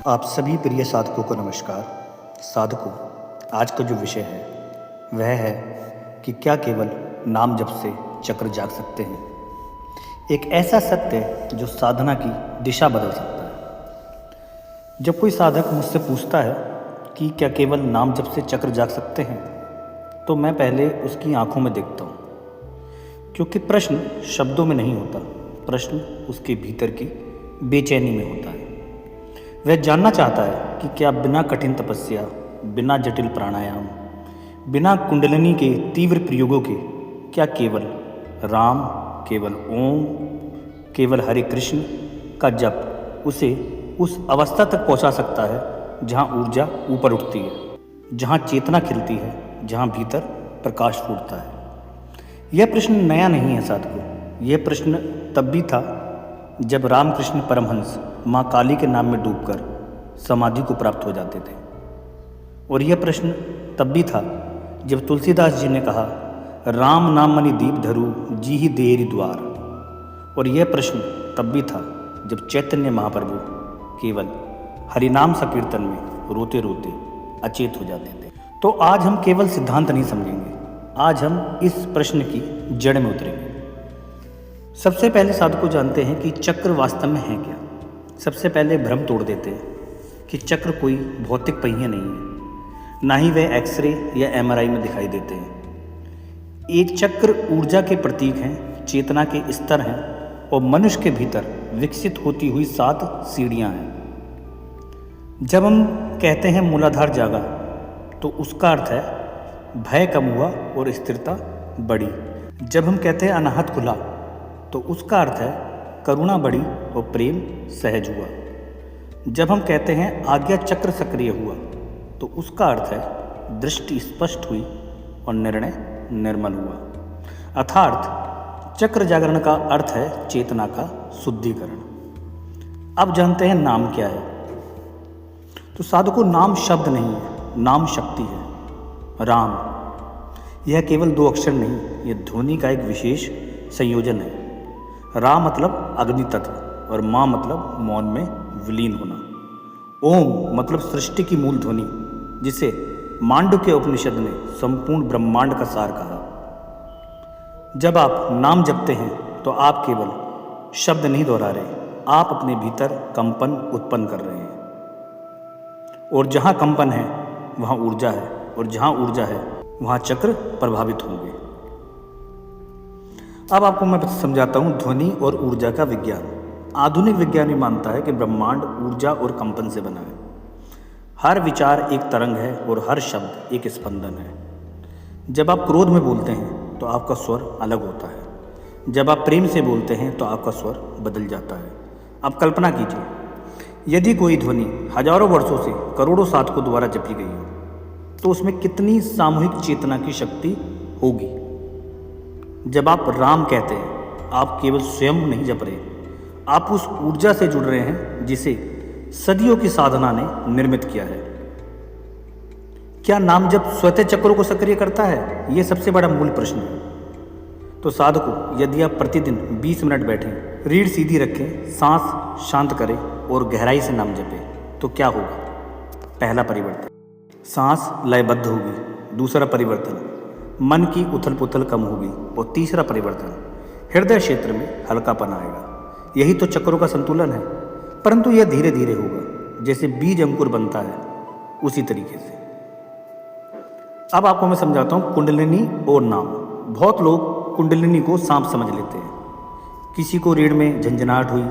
आप सभी प्रिय साधकों को नमस्कार। साधकों, आज का जो विषय है वह है कि क्या केवल नाम जप से चक्र जाग सकते हैं। एक ऐसा सत्य जो साधना की दिशा बदल सकता है। जब कोई साधक मुझसे पूछता है कि क्या केवल नाम जप से चक्र जाग सकते हैं, तो मैं पहले उसकी आंखों में देखता हूँ, क्योंकि प्रश्न शब्दों में नहीं होता, प्रश्न उसके भीतर की बेचैनी में होता है। वह जानना चाहता है कि क्या बिना कठिन तपस्या, बिना जटिल प्राणायाम, बिना कुंडलिनी के तीव्र प्रयोगों के क्या केवल राम, केवल ओम, केवल हरे कृष्ण का जप उसे उस अवस्था तक पहुंचा सकता है जहां ऊर्जा ऊपर उठती है, जहां चेतना खिलती है, जहां भीतर प्रकाश फूटता है। यह प्रश्न नया नहीं है साधकों। यह प्रश्न तब भी था जब रामकृष्ण परमहंस माँ काली के नाम में डूबकर समाधि को प्राप्त हो जाते थे, और यह प्रश्न तब भी था जब तुलसीदास जी ने कहा, राम नाम मणि दीप धरू जी ही देरी द्वार। और यह प्रश्न तब भी था जब चैतन्य महाप्रभु केवल हरिनाम संकीर्तन में रोते रोते अचेत हो जाते थे। तो आज हम केवल सिद्धांत नहीं समझेंगे, आज हम इस प्रश्न की जड़ में उतरेंगे। सबसे पहले साधक को जानते हैं कि चक्र वास्तव में है क्या। सबसे पहले भ्रम तोड़ देते हैं कि चक्र कोई भौतिक पहिए नहीं है, ना ही वे एक्सरे या एमआरआई में दिखाई देते हैं। एक चक्र ऊर्जा के प्रतीक हैं, चेतना के स्तर हैं, और मनुष्य के भीतर विकसित होती हुई 7 सीढ़ियां हैं। जब हम कहते हैं मूलाधार जागा, तो उसका अर्थ है भय कम हुआ और स्थिरता बढ़ी। जब हम कहते हैं अनाहत खुला, तो उसका अर्थ है करुणा बढ़ी और प्रेम सहज हुआ। जब हम कहते हैं आज्ञा चक्र सक्रिय हुआ, तो उसका अर्थ है दृष्टि स्पष्ट हुई और निर्णय निर्मल हुआ। अर्थात चक्र जागरण का अर्थ है चेतना का शुद्धिकरण। अब जानते हैं नाम क्या है। तो साधकों, नाम शब्द नहीं है, नाम शक्ति है। राम, यह केवल 2 अक्षर नहीं, यह ध्वनि का एक विशेष संयोजन है। रा मतलब अग्नि तत्व और माँ मतलब मौन में विलीन होना। ओम मतलब सृष्टि की मूल ध्वनि, जिसे मांडुक्य उपनिषद ने संपूर्ण ब्रह्मांड का सार कहा। जब आप नाम जपते हैं तो आप केवल शब्द नहीं दोहरा रहे, आप अपने भीतर कंपन उत्पन्न कर रहे हैं। और जहाँ कंपन है वहाँ ऊर्जा है, और जहाँ ऊर्जा है वहाँ चक्र प्रभावित होंगे। अब आपको मैं समझाता हूँ ध्वनि और ऊर्जा का विज्ञान। आधुनिक विज्ञान मानता है कि ब्रह्मांड ऊर्जा और कंपन से बना है। हर विचार एक तरंग है और हर शब्द एक स्पंदन है। जब आप क्रोध में बोलते हैं तो आपका स्वर अलग होता है, जब आप प्रेम से बोलते हैं तो आपका स्वर बदल जाता है। अब कल्पना कीजिए, यदि कोई ध्वनि हजारों वर्षों से करोड़ों साधकों द्वारा जपी गई हो, तो उसमें कितनी सामूहिक चेतना की शक्ति होगी। जब आप राम कहते हैं, आप केवल स्वयं नहीं जप रहे, आप उस ऊर्जा से जुड़ रहे हैं जिसे सदियों की साधना ने निर्मित किया है। क्या नाम जप स्वतः चक्रों को सक्रिय करता है? यह सबसे बड़ा मूल प्रश्न है। तो साधकों, यदि आप प्रतिदिन 20 मिनट बैठें, रीढ़ सीधी रखें, सांस शांत करें और गहराई से नाम जपें, तो क्या होगा? पहला परिवर्तन, सांस लयबद्ध होगी। दूसरा परिवर्तन, मन की उथल पुथल कम होगी। और तीसरा परिवर्तन, हृदय क्षेत्र में हल्कापन आएगा। यही तो चक्रों का संतुलन है, परंतु यह धीरे धीरे होगा। जैसे बीज अंकुर बनता है, उसी तरीके से। अब आपको मैं समझाता हूँ कुंडलिनी और नाम। बहुत लोग कुंडलिनी को सांप समझ लेते हैं। किसी को रीढ़ में झंझनाहट हुई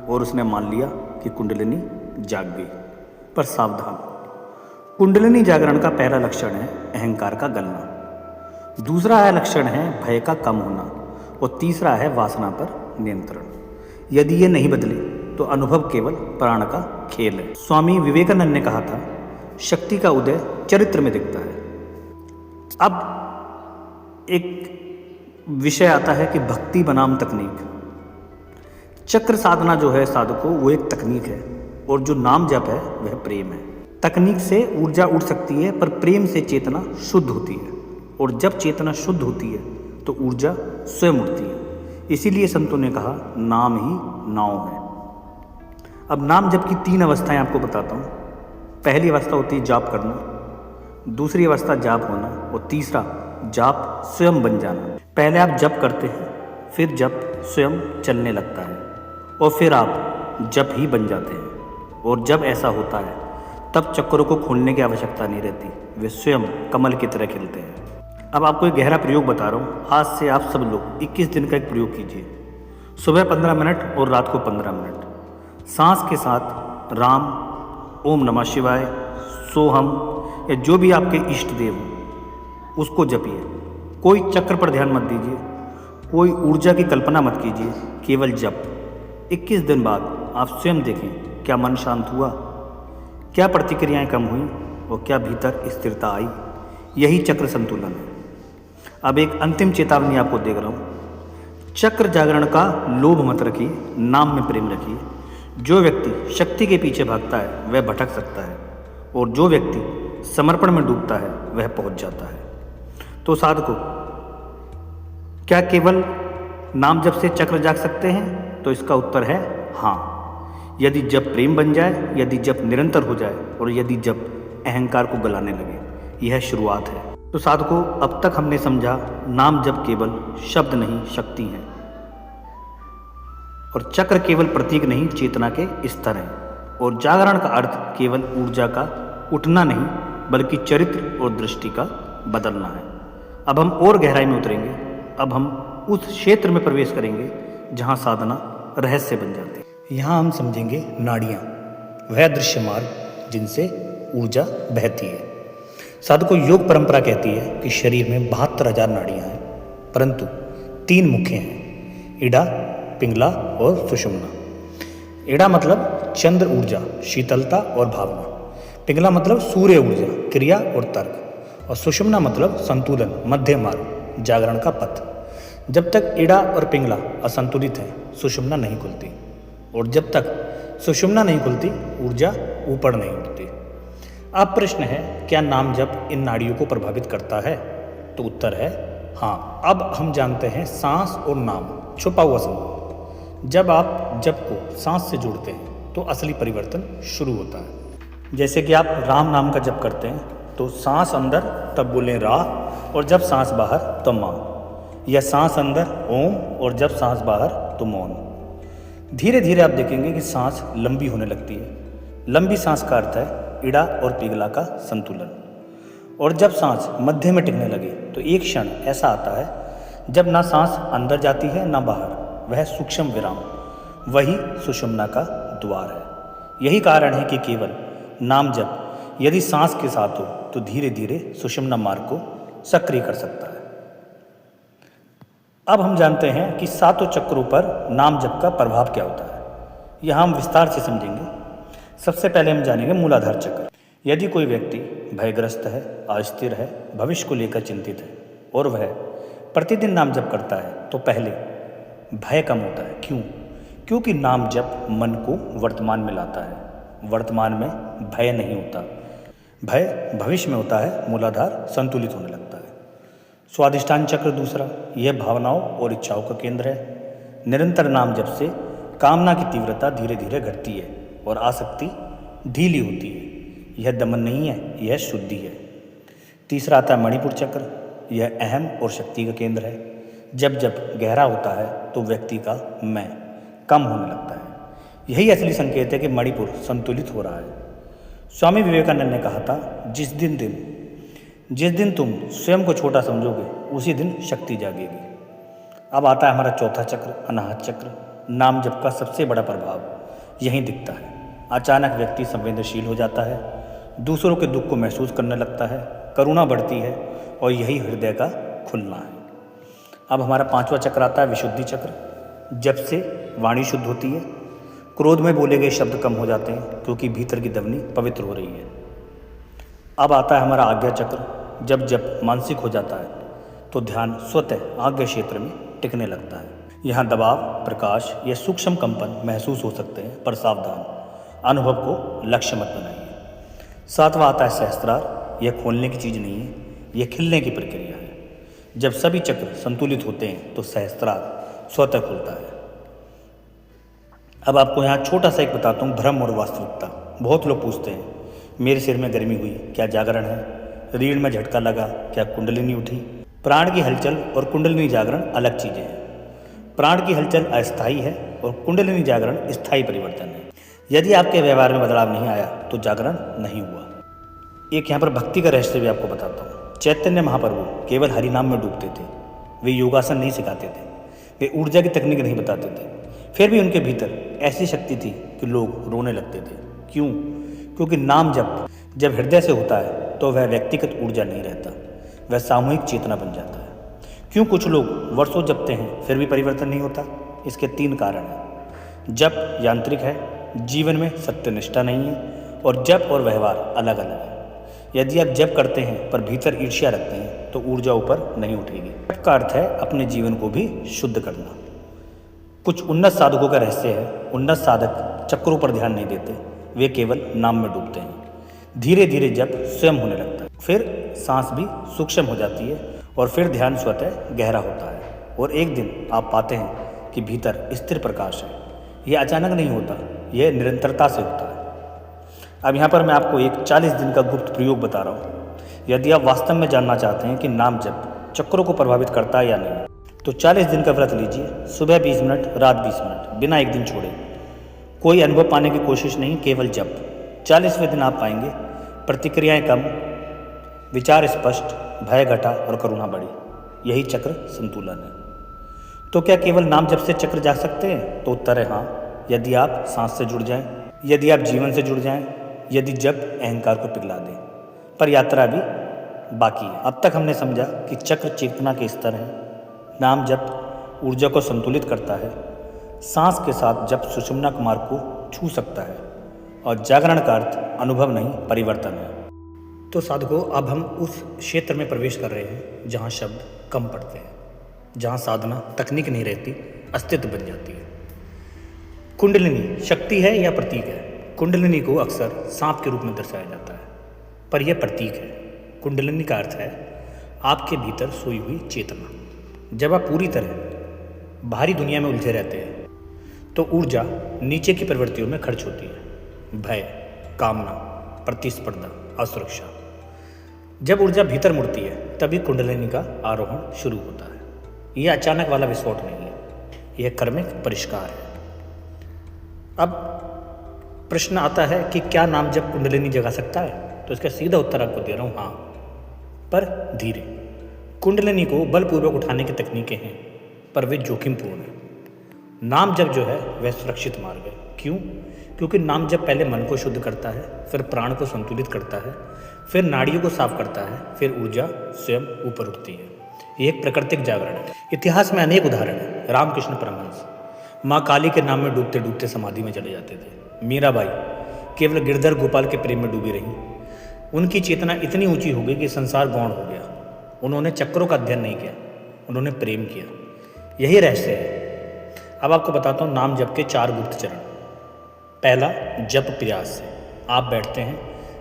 और उसने मान लिया कि कुंडलिनी जाग गई। पर सावधान, कुंडलिनी जागरण का पहला लक्षण है अहंकार का गलना, दूसरा है लक्षण है भय का कम होना, और तीसरा है वासना पर नियंत्रण। यदि ये नहीं बदले तो अनुभव केवल प्राण का खेल है। स्वामी विवेकानंद ने कहा था, शक्ति का उदय चरित्र में दिखता है। अब एक विषय आता है कि भक्ति बनाम तकनीक। चक्र साधना जो है साधकों, वो एक तकनीक है, और जो नाम जप है वह प्रेम है। तकनीक से ऊर्जा उठ सकती है, पर प्रेम से चेतना शुद्ध होती है, और जब चेतना शुद्ध होती है तो ऊर्जा स्वयं उठती है। इसीलिए संतों ने कहा, नाम ही नाव है। अब नाम जप की 3 अवस्थाएं आपको बताता हूँ। पहली अवस्था होती है जाप करना, दूसरी अवस्था जाप होना और तीसरा जाप स्वयं बन जाना। पहले आप जप करते हैं, फिर जप स्वयं चलने लगता है और फिर आप जप ही बन जाते हैं। और जब ऐसा होता है तब चक्रों को खोलने की आवश्यकता नहीं रहती, वे स्वयं कमल की तरह खिलते हैं। अब आपको एक गहरा प्रयोग बता रहा हूँ। आज से आप सब लोग 21 दिन का एक प्रयोग कीजिए। सुबह 15 मिनट और रात को 15 मिनट सांस के साथ राम, ओम नमः शिवाय, सोहम या जो भी आपके इष्ट देव हो उसको जपिए। कोई चक्र पर ध्यान मत दीजिए, कोई ऊर्जा की कल्पना मत कीजिए, केवल जप। 21 दिन बाद आप स्वयं देखें क्या मन शांत हुआ, क्या प्रतिक्रियाएं कम हुई और क्या भीतर स्थिरता आई। यही चक्र संतुलन है। अब एक अंतिम चेतावनी आपको देख रहा हूँ। चक्र जागरण का लोभ मत रखिए, नाम में प्रेम रखिए। जो व्यक्ति शक्ति के पीछे भागता है वह भटक सकता है और जो व्यक्ति समर्पण में डूबता है वह पहुंच जाता है। तो साधकों, क्या केवल नाम जप से चक्र जाग सकते हैं? तो इसका उत्तर है हाँ। यदि जप प्रेम बन जाए, यदि जप निरंतर हो जाए और यदि जप अहंकार को गलाने लगे। यह शुरुआत है। तो साधकों, अब तक हमने समझा नाम जप केवल शब्द नहीं, शक्ति है। और चक्र केवल प्रतीक नहीं, चेतना के स्तर है। और जागरण का अर्थ केवल ऊर्जा का उठना नहीं, बल्कि चरित्र और दृष्टि का बदलना है। अब हम और गहराई में उतरेंगे। अब हम उस क्षेत्र में प्रवेश करेंगे जहाँ साधना रहस्य बन जाती है। यहाँ हम समझेंगे नाड़ियाँ, वह दृश्य मार्ग जिनसे ऊर्जा बहती है। साधकों, योग परंपरा कहती है कि शरीर में 72,000 नाड़ियाँ हैं, परंतु 3 मुख्य हैं, इड़ा, पिंगला और सुषुम्ना। इड़ा मतलब चंद्र ऊर्जा, शीतलता और भावना। पिंगला मतलब सूर्य ऊर्जा, क्रिया और तर्क। और सुषुम्ना मतलब संतुलन, मध्य मार्ग, जागरण का पथ। जब तक इड़ा और पिंगला असंतुलित है, सुषुम्ना नहीं खुलती। और जब तक सुषुम्ना नहीं खुलती, ऊर्जा ऊपर नहीं उठती। अब प्रश्न है, क्या नाम जप इन नाड़ियों को प्रभावित करता है? तो उत्तर है हाँ। अब हम जानते हैं सांस और नाम, छुपा हुआ संबंध। जब आप जप को सांस से जोड़ते हैं तो असली परिवर्तन शुरू होता है। जैसे कि आप राम नाम का जप करते हैं तो सांस अंदर तब बोलें रा, और जब सांस बाहर तो माँ, या सांस अंदर ओम और जब सांस बाहर तो मौन। धीरे धीरे आप देखेंगे कि सांस लंबी होने लगती है। लंबी सांस का अर्थ है इड़ा और पिघला का संतुलन। और जब सांस मध्य में टिकने लगे तो एक क्षण ऐसा आता है जब ना सांस अंदर जाती है ना बाहर, वह सूक्ष्म विराम, वही सुषुम्ना का द्वार है। यही कारण है कि केवल नाम जप यदि सांस के साथ हो तो धीरे धीरे सुषुम्ना मार्ग को सक्रिय कर सकता है। अब हम जानते हैं कि 7 चक्रों पर नाम जप का प्रभाव क्या होता है। यह हम विस्तार से समझेंगे। सबसे पहले हम जानेंगे मूलाधार चक्र। यदि कोई व्यक्ति भयग्रस्त है, अस्थिर है, भविष्य को लेकर चिंतित है और वह प्रतिदिन नाम जप करता है तो पहले भय कम होता है। क्यों? क्योंकि नाम जप मन को वर्तमान में लाता है। वर्तमान में भय नहीं होता, भय भविष्य में होता है। मूलाधार संतुलित होने लगता है। स्वादिष्ठान चक्र दूसरा, यह भावनाओं और इच्छाओं का केंद्र है। निरंतर नाम जप से कामना की तीव्रता धीरे धीरे घटती है और आसक्ति ढीली होती है। यह दमन नहीं है, यह शुद्धि है। तीसरा आता है मणिपुर चक्र, यह अहम और शक्ति का केंद्र है। जब जब गहरा होता है तो व्यक्ति का मैं कम होने लगता है। यही असली संकेत है कि मणिपुर संतुलित हो रहा है। स्वामी विवेकानंद ने कहा था, जिस दिन तुम स्वयं को छोटा समझोगे उसी दिन शक्ति जागेगी। अब आता है हमारा चौथा चक्र, अनाहत चक्र। नाम जप का सबसे बड़ा प्रभाव यहीं दिखता है। अचानक व्यक्ति संवेदनशील हो जाता है, दूसरों के दुख को महसूस करने लगता है, करुणा बढ़ती है और यही हृदय का खुलना है। अब हमारा 5वां चक्र आता है विशुद्धि चक्र। जब से वाणी शुद्ध होती है, क्रोध में बोले गए शब्द कम हो जाते हैं क्योंकि भीतर की ध्वनि पवित्र हो रही है। अब आता है हमारा आज्ञा चक्र। जब मानसिक हो जाता है तो ध्यान स्वतः आज्ञा क्षेत्र में टिकने लगता है। यहाँ दबाव, प्रकाश या सूक्ष्म कंपन महसूस हो सकते हैं, पर सावधान, अनुभव को लक्ष्य मत बनाइए। 7वां आता है सहस्त्रार। यह खोलने की चीज़ नहीं है, यह खिलने की प्रक्रिया है। जब सभी चक्र संतुलित होते हैं तो सहस्त्रार स्वतः खुलता है। अब आपको यहाँ छोटा सा एक बताता हूँ, भ्रम और वास्तविकता। बहुत लोग पूछते हैं, मेरे सिर में गर्मी हुई, क्या जागरण है? रीढ़ में झटका लगा, क्या कुंडलिनी उठी? प्राण की हलचल और कुंडलिनी जागरण अलग चीज़ें हैं। प्राण की हलचल अस्थायी है और कुंडलिनी जागरण स्थायी परिवर्तन है। यदि आपके व्यवहार में बदलाव नहीं आया तो जागरण नहीं हुआ। एक यहाँ पर भक्ति का रहस्य भी आपको बताता हूँ। चैतन्य महाप्रभु केवल हरि नाम में डूबते थे। वे योगासन नहीं सिखाते थे, वे ऊर्जा की तकनीक नहीं बताते थे। फिर भी उनके भीतर ऐसी शक्ति थी कि लोग रोने लगते थे। क्यों? क्योंकि नाम जब हृदय से होता है तो वह व्यक्तिगत ऊर्जा नहीं रहता, वह सामूहिक चेतना बन जाता है। क्यों कुछ लोग वर्षों जपते हैं फिर भी परिवर्तन नहीं होता? इसके 3 कारण हैं। जप यांत्रिक है, जीवन में सत्यनिष्ठा नहीं है, और जप और व्यवहार अलग अलग है। यदि आप जप करते हैं पर भीतर ईर्ष्या रखते हैं तो ऊर्जा ऊपर नहीं उठेगी। जप का अर्थ है अपने जीवन को भी शुद्ध करना। कुछ उन्नत साधकों का रहस्य है, उन्नत साधक चक्रों पर ध्यान नहीं देते, वे केवल नाम में डूबते हैं। धीरे धीरे जप स्वयं होने लगता है, फिर सांस भी सूक्ष्म हो जाती है और फिर ध्यान स्वतः गहरा होता है और एक दिन आप पाते हैं कि भीतर स्थिर प्रकाश है। यह अचानक नहीं होता, यह निरंतरता से होता है। अब यहाँ पर मैं आपको एक 40 दिन का गुप्त प्रयोग बता रहा हूँ। यदि आप वास्तव में जानना चाहते हैं कि नाम जप चक्रों को प्रभावित करता है या नहीं, तो 40 दिन का व्रत लीजिए। सुबह 20 मिनट, रात 20 मिनट, बिना एक दिन छोड़े। कोई अनुभव पाने की कोशिश नहीं, केवल जप। 40वें दिन आप पाएंगे प्रतिक्रियाएं कम, विचार स्पष्ट, भय घटा और करुणा बढ़ी। यही चक्र संतुलन है। तो क्या केवल नाम जप से चक्र जाग सकते हैं? तो उत्तर है हाँ, यदि आप सांस से जुड़ जाएं, यदि आप जीवन से जुड़ जाएं, यदि जप अहंकार को पिघला दे। पर यात्रा भी बाकी है। अब तक हमने समझा कि चक्र चेतना के स्तर है। नाम जप ऊर्जा को संतुलित करता है, सांस के साथ जप सुषुम्ना मार्ग को छू सकता है, और जागरण का अर्थ अनुभव नहीं परिवर्तन है। तो साधकों, अब हम उस क्षेत्र में प्रवेश कर रहे हैं जहाँ शब्द कम पड़ते हैं, जहाँ साधना तकनीक नहीं रहती, अस्तित्व बन जाती है। कुंडलिनी शक्ति है या प्रतीक है? कुंडलिनी को अक्सर सांप के रूप में दर्शाया जाता है, पर यह प्रतीक है। कुंडलिनी का अर्थ है आपके भीतर सोई हुई चेतना। जब आप पूरी तरह बाहरी दुनिया में उलझे रहते हैं तो ऊर्जा नीचे की प्रवृत्तियों में खर्च होती है। भय, कामना, प्रतिस्पर्धा, असुरक्षा। जब ऊर्जा भीतर मुड़ती है तभी कुंडलिनी का आरोहण शुरू होता है। यह अचानक वाला विस्फोट नहीं है, यह कर्मिक परिष्कार है। अब प्रश्न आता है कि क्या नाम जब कुंडलिनी जगा सकता है? तो इसका सीधा उत्तर आपको दे रहा हूँ, हाँ, पर धीरे। कुंडलिनी को बलपूर्वक उठाने की तकनीकें हैं, पर वे जोखिमपूर्ण हैं। नाम जप जो है वह सुरक्षित मार्ग है। क्यों? क्योंकि नाम जप पहले मन को शुद्ध करता है, फिर प्राण को संतुलित करता है, फिर नाड़ियों को साफ करता है, फिर ऊर्जा स्वयं ऊपर उठती है। ये एक प्राकृतिक जागरण है। इतिहास में अनेक उदाहरण हैं। रामकृष्ण परमहंस माँ काली के नाम में डूबते डूबते समाधि में चले जाते थे। मीराबाई केवल गिरधर गोपाल के प्रेम में डूबी रहीं। उनकी चेतना इतनी ऊंची हो गई कि संसार गौण हो गया। उन्होंने चक्रों का अध्ययन नहीं किया, उन्होंने प्रेम किया। यही रहस्य है। अब आपको बताता हूँ नाम जप के 4 गुप्त चरण। पहला, जप प्रयास से। आप बैठते हैं,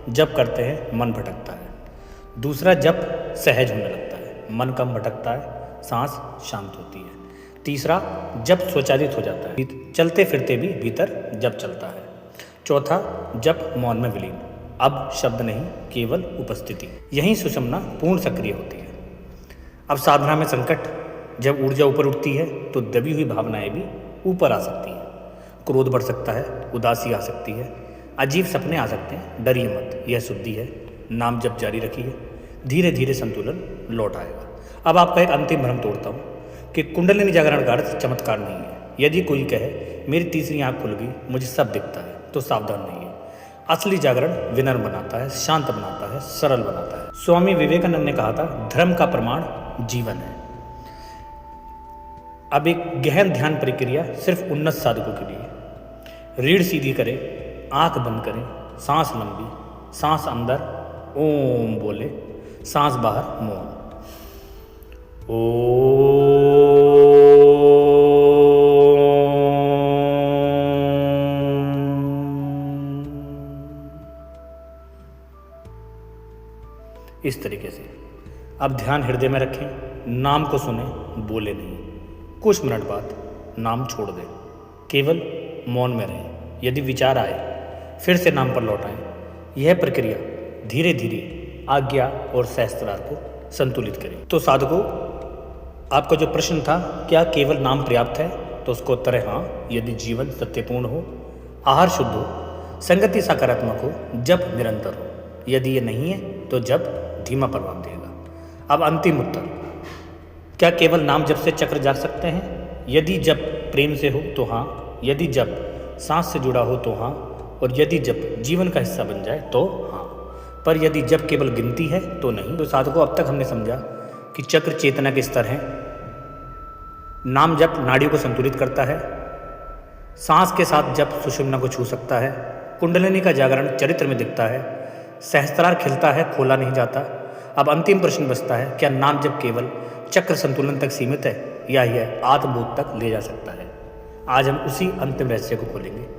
जप करते हैं, मन भटकता है। दूसरा, जप सहज होने लगता है, मन कम भटकता है, सांस शांत होती है। तीसरा, जप स्वचालित हो जाता है, चलते फिरते भी भीतर जप चलता है। चौथा, जप मौन में विलीन, अब शब्द नहीं, केवल उपस्थिति। यहीं सुषुम्ना पूर्ण सक्रिय होती है। अब साधना में संकट, जब ऊर्जा ऊपर उठती है तो दबी हुई भावनाएं भी ऊपर आ सकती हैं। क्रोध बढ़ सकता है, उदासी आ सकती है, अजीब सपने आ सकते हैं। डरिए मत, यह शुद्धि है। नाम जप जारी रखिए, धीरे धीरे संतुलन लौट आएगा। अब आपका एक अंतिम भ्रम तोड़ता हूँ कि कुंडलिनी जागरण का अर्थ चमत्कार नहीं है। यदि कोई कहे मेरी तीसरी आंख खुल गई, मुझे सब दिखता है, तो सावधान नहीं है। असली जागरण विनम्र बनाता है, शांत बनाता है, सरल बनाता है। स्वामी विवेकानंद ने कहा था, धर्म का प्रमाण जीवन है। अब एक गहन ध्यान प्रक्रिया सिर्फ उन्नत साधकों के लिए। रीढ़ सीधी करें, आंख बंद करें, सांस लंबी, सांस अंदर ओम बोले, सांस बाहर मौन। इस तरीके से अब ध्यान हृदय में रखें, नाम को सुने, बोले नहीं। कुछ मिनट बाद नाम छोड़ दें, केवल मौन में रहें। यदि विचार आए फिर से नाम पर लौट आएं। यह प्रक्रिया धीरे धीरे आज्ञा और सहस्त्रार को संतुलित करें। तो साधकों, आपका जो प्रश्न था, क्या केवल नाम पर्याप्त है, तो उसका उत्तर है हाँ, यदि जीवन सत्यपूर्ण हो, आहार शुद्ध हो, संगति सकारात्मक हो, जप निरंतर हो। यदि ये नहीं है तो जप धीमा प्रभाव देगा। अब अंतिम उत्तर, क्या केवल नाम जप से चक्र जाग सकते हैं? यदि जप प्रेम से हो तो हाँ, यदि जप सांस से जुड़ा हो तो हाँ, और यदि जप जीवन का हिस्सा बन जाए तो हाँ। पर यदि जप केवल गिनती है तो नहीं। तो साधकों, अब तक हमने समझा कि चक्र चेतना के स्तर हैं। नाम जप नाड़ियों को संतुलित करता है, सांस के साथ जप सुषुम्ना को छू सकता है, कुंडलिनी का जागरण चरित्र में दिखता है, सहस्त्रार खिलता है, खोला नहीं जाता। अब अंतिम प्रश्न बचता है, क्या नाम जप केवल चक्र संतुलन तक सीमित है या यह आत्मबोध तक ले जा सकता है? आज हम उसी अंतिम रहस्य को खोलेंगे।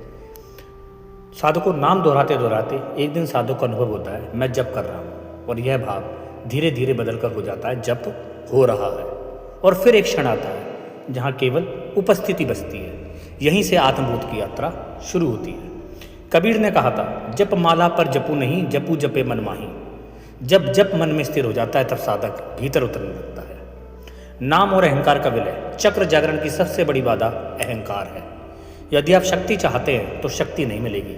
साधकों, नाम दोहराते दोहराते एक दिन साधक को अनुभव होता है, मैं जप कर रहा हूँ, और यह भाव धीरे धीरे बदल कर हो जाता है, जप हो रहा है। और फिर एक क्षण आता है जहाँ केवल उपस्थिति बचती है। यहीं से आत्मबोध की यात्रा शुरू होती है। कबीर ने कहा था, जप माला पर जपू नहीं, जपू जपे मन माही। जब जप मन में स्थिर हो जाता है तब साधक भीतर उतरने लगता है। नाम और अहंकार का विलय। चक्र जागरण की सबसे बड़ी बाधा अहंकार है। यदि आप शक्ति चाहते हैं तो शक्ति नहीं मिलेगी।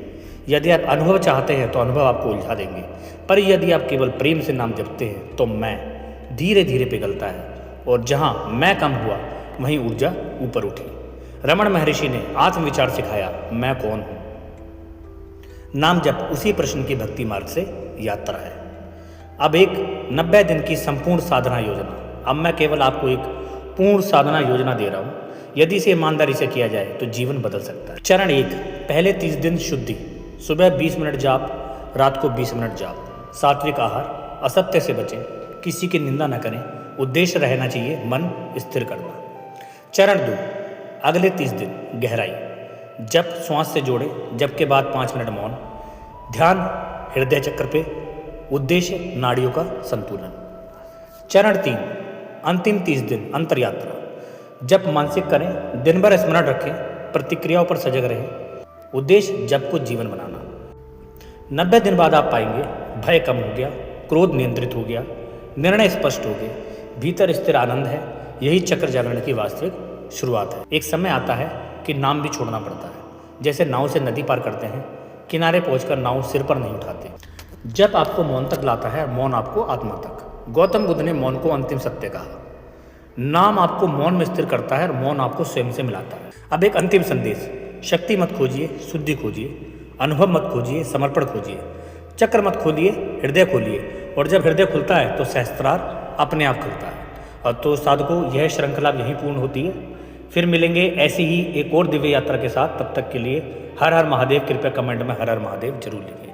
यदि आप अनुभव चाहते हैं तो अनुभव आपको उलझा देंगे। पर यदि आप केवल प्रेम से नाम जपते हैं तो मैं धीरे धीरे पिघलता है, और जहाँ मैं कम हुआ वहीं ऊर्जा ऊपर उठी। रमण महर्षि ने आत्मविचार सिखाया, मैं कौन हूँ। नाम जप उसी प्रश्न की भक्ति मार्ग से यात्रा है। अब एक 90 दिन की संपूर्ण साधना योजना। अब मैं केवल आपको एक पूर्ण साधना योजना दे रहा हूँ। यदि इसे ईमानदारी से किया जाए तो जीवन बदल सकता है। चरण 1, पहले 30 दिन शुद्धि। सुबह 20 मिनट जाप, रात को 20 मिनट जाप। सात्विक आहार, असत्य से बचें, किसी की निंदा न करें, उद्देश्य रहना चाहिए मन स्थिर करना। चरण 2, अगले 30 दिन गहराई। जप श्वास से जोड़े, जप के बाद 5 मिनट मौन, ध्यान हृदय चक्र पे, उद्देश्य नाड़ियों का संतुलन। चरण 3, अंतिम 30 दिन अंतर यात्रा। जप मानसिक करें, दिन भर स्मरण रखें, प्रतिक्रियाओं पर सजग रहें, उद्देश्य जप को जीवन बनाना। 90 दिन बाद आप पाएंगे भय कम हो गया, क्रोध नियंत्रित हो गया, निर्णय स्पष्ट हो गए, भीतर स्थिर आनंद है। यही चक्र जागरण की वास्तविक शुरुआत है। एक समय आता है कि नाम भी छोड़ना पड़ता है। जैसे नाव से नदी पार करते हैं, किनारे पहुंचकर नाव सिर पर नहीं उठाते। जप आपको मौन तक लाता है, मौन आपको आत्मा तक। गौतम बुद्ध ने मौन को अंतिम सत्य कहा। नाम आपको मौन में स्थिर करता है और मौन आपको स्वयं से मिलाता है। अब एक अंतिम संदेश, शक्ति मत खोजिए, शुद्धि खोजिए, अनुभव मत खोजिए, समर्पण खोजिए। चक्र मत खोलिए, हृदय खोलिए, और जब हृदय खुलता है तो सहस्त्रार अपने आप खुलता है। और तो साधकों, यह श्रृंखला यहीं पूर्ण होती है। फिर मिलेंगे ऐसी ही एक और दिव्य यात्रा के साथ। तब तक के लिए हर हर महादेव। कृपया कमेंट में हर हर महादेव जरूर लिखिए।